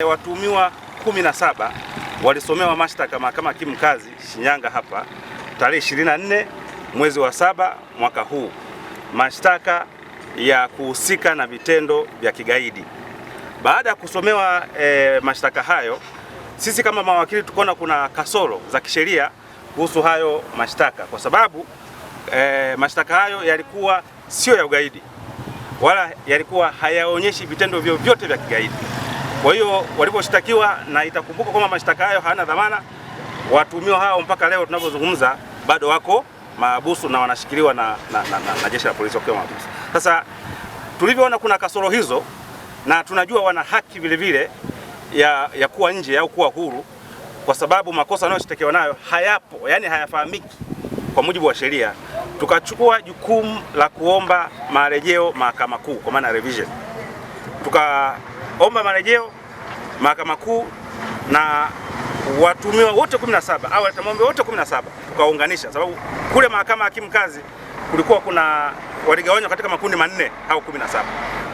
Watuhumiwa 17 walisomewa mashtaka Mahakama ya Hakimu Mkazi Shinyanga hapa tarehe 24 mwezi wa 7 mwaka huu, mashtaka ya kuhusika na vitendo vya kigaidi. Baada ya kusomewa mashtaka hayo, sisi kama mawakili tukaona kuna kasoro za kisheria kuhusu hayo mashtaka, kwa sababu mashtaka hayo yalikuwa sio ya ugaidi wala yalikuwa hayaonyeshi vitendo vyovyote vya kigaidi. Kwa hiyo waliposhtakiwa, na itakumbuka kwamba mashtaka hayo hayana dhamana, watuhumiwa hao mpaka leo tunapozungumza bado wako mahabusu na wanashikiliwa na jeshi la polisi wakiwa mahabusu. Sasa tulivyoona kuna kasoro hizo, na tunajua wana haki vile vile ya kuwa nje au kuwa huru, kwa sababu makosa wanayoshtakiwa nayo hayapo, yani hayafahamiki kwa mujibu wa sheria, tukachukua jukumu la kuomba marejeo Mahakama Kuu, kwa maana revision. Tukaomba marejeo Mahakama Kuu na watuhumiwa wote 17 au watamwombe wote 17 tukaunganisha, sababu kule Mahakama ya Hakimu Mkazi kulikuwa kuna waligawanywa katika makundi manne au 17.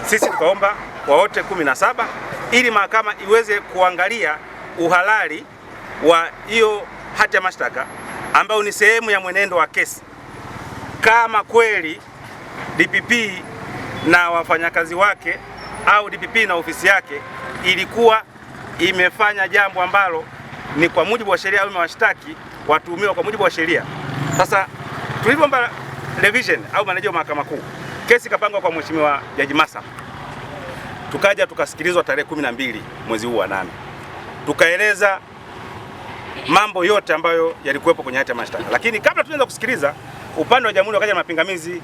Sisi tukaomba kwa wote 17 ili mahakama iweze kuangalia uhalali wa hiyo hati ya mashtaka ambayo ni sehemu ya mwenendo wa kesi, kama kweli DPP na wafanyakazi wake au DPP na ofisi yake ilikuwa imefanya jambo ambalo ni kwa mujibu wa sheria au imewashtaki watuhumiwa kwa mujibu wa sheria. Sasa tulipoomba revision au marejeo Mahakama Kuu, kesi ikapangwa kwa Mheshimiwa Jaji Masa. Tukaja tukasikilizwa tarehe 12 mwezi huu wa 8. Tukaeleza mambo yote ambayo yalikuwepo kwenye hati ya mashtaka. Lakini kabla tuanze kusikiliza, upande wa jamhuri wakaja mapingamizi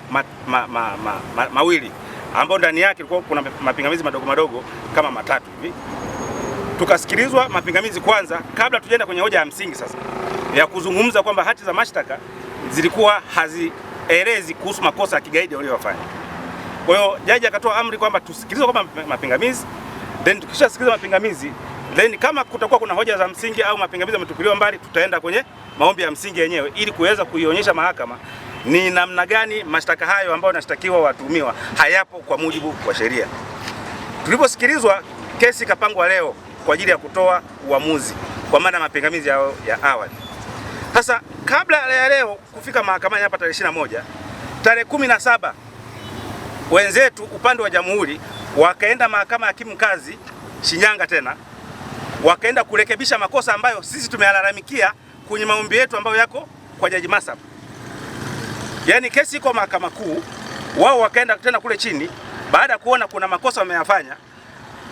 mawili ambao ndani yake kulikuwa kuna mapingamizi madogo madogo kama matatu hivi. Tukasikilizwa mapingamizi kwanza kabla tujaenda kwenye hoja ya msingi sasa ya kuzungumza kwamba hati za mashtaka zilikuwa hazielezi kuhusu makosa ya kigaidi waliyofanya. Kwa hiyo jaji akatoa amri kwamba tusikilizwe kwa mapingamizi, then tukishasikiliza mapingamizi, then kama kutakuwa kuna hoja za msingi au mapingamizi yametupiliwa mbali, tutaenda kwenye maombi ya msingi yenyewe ili kuweza kuionyesha mahakama ni namna gani mashtaka hayo ambayo yanashtakiwa watuhumiwa hayapo kwa mujibu wa sheria. Tuliposikilizwa, kesi ikapangwa leo kwa ajili ya kutoa uamuzi kwa maana mapingamizi ya awali. Sasa kabla ya leo kufika mahakamani hapa tarehe 21, tarehe 17 wenzetu upande wa jamhuri wakaenda Mahakama ya Hakimu Mkazi Shinyanga tena, wakaenda kurekebisha makosa ambayo sisi tumeyalalamikia kwenye maombi yetu ambayo yako kwa Jaji Masa. Yaani kesi iko Mahakama Kuu, wao wakaenda tena kule chini baada ya kuona kuna makosa wameyafanya,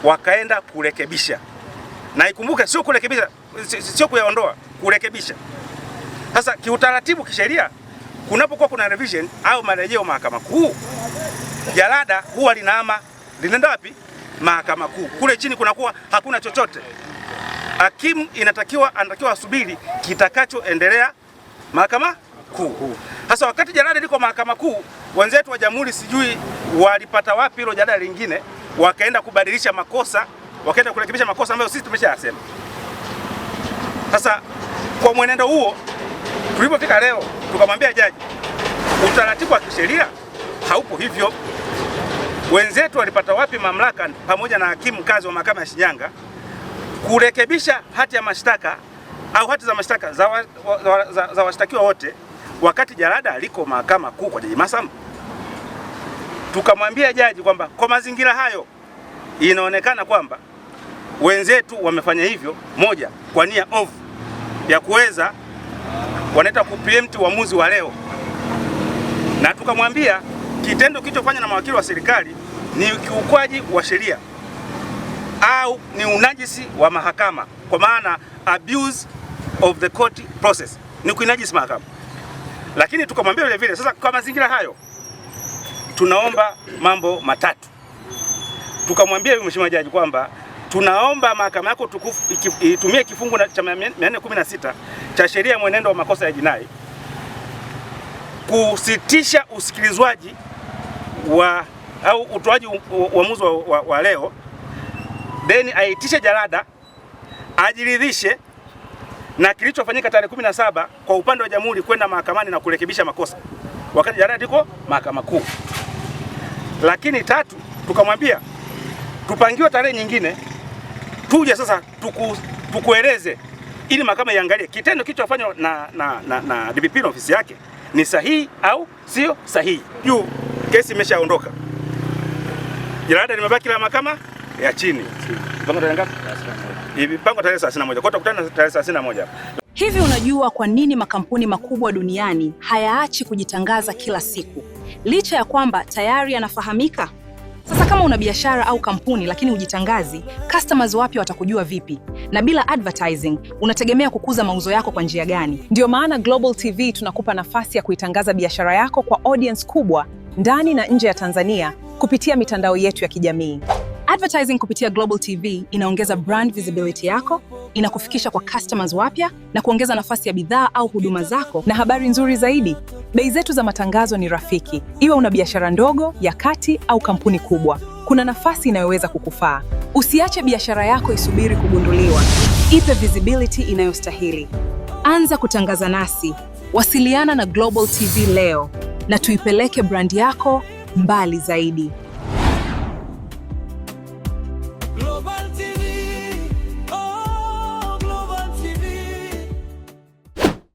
wakaenda kurekebisha. Na ikumbuke sio kurekebisha, sio kuyaondoa, kurekebisha. Sasa kiutaratibu kisheria, kunapokuwa kuna revision au marejeo Mahakama Kuu, jalada huwa linaenda wapi? Mahakama Kuu. Kule chini kunakuwa hakuna chochote. Hakimu anatakiwa asubiri kitakachoendelea Mahakama Kuu. Sasa wakati jalada liko Mahakama Kuu, wenzetu wa jamhuri sijui walipata wapi hilo jalada lingine, wakaenda kubadilisha makosa, wakaenda kurekebisha makosa ambayo sisi tumeshayasema. Sasa kwa mwenendo huo, tulipofika leo tukamwambia jaji, utaratibu wa kisheria haupo hivyo. Wenzetu walipata wapi mamlaka pamoja na hakimu mkazi wa Mahakama ya Shinyanga kurekebisha hati ya mashtaka au hati za mashtaka za washtakiwa wote wakati jalada liko Mahakama Kuu kwa Jaji Masa? Tukamwambia jaji kwamba kwa mazingira hayo inaonekana kwamba wenzetu wamefanya hivyo, moja, kwa nia ovu ya kuweza wanaita kupreempt uamuzi wa leo, na tukamwambia kitendo kilichofanywa na mawakili wa serikali ni ukiukwaji wa sheria au ni unajisi wa mahakama, kwa maana abuse of the court process, ni kuinajisi mahakama. Lakini tukamwambia vile vile, sasa kwa mazingira hayo tunaomba mambo matatu. Tukamwambia Mheshimiwa Jaji kwamba tunaomba mahakama yako tukufu itumie kifungu cha 416 cha sheria ya mwenendo wa makosa ya jinai kusitisha usikilizwaji au utoaji uamuzi wa leo, then aitishe jalada, ajiridhishe na kilichofanyika tarehe 17 kwa upande wa jamhuri kwenda mahakamani na kurekebisha makosa wakati jalada liko Mahakama Kuu. Lakini tatu, tukamwambia tupangiwe tarehe nyingine tuje sasa tukueleze ili mahakama iangalie kitendo kilichofanywa na DPP na ofisi yake ni sahihi au sio sahihi. Juu kesi imeshaondoka, jalada limebaki la mahakama ya chini. Mpango tarehe ngapi? Mpango tarehe 31. Kwa tutakutana tarehe 31. Hivi unajua kwa nini makampuni makubwa duniani hayaachi kujitangaza kila siku licha ya kwamba tayari yanafahamika? Sasa kama una biashara au kampuni lakini hujitangazi, customers wapya watakujua vipi? Na bila advertising, unategemea kukuza mauzo yako kwa njia gani? Ndio maana Global TV tunakupa nafasi ya kuitangaza biashara yako kwa audience kubwa ndani na nje ya Tanzania kupitia mitandao yetu ya kijamii. Advertising kupitia Global TV inaongeza brand visibility yako, inakufikisha kwa customers wapya na kuongeza nafasi ya bidhaa au huduma zako. Na habari nzuri zaidi, bei zetu za matangazo ni rafiki. Iwe una biashara ndogo, ya kati au kampuni kubwa, kuna nafasi inayoweza kukufaa. Usiache biashara yako isubiri kugunduliwa. Ipe visibility inayostahili. Anza kutangaza nasi. Wasiliana na Global TV leo na tuipeleke brand yako mbali zaidi.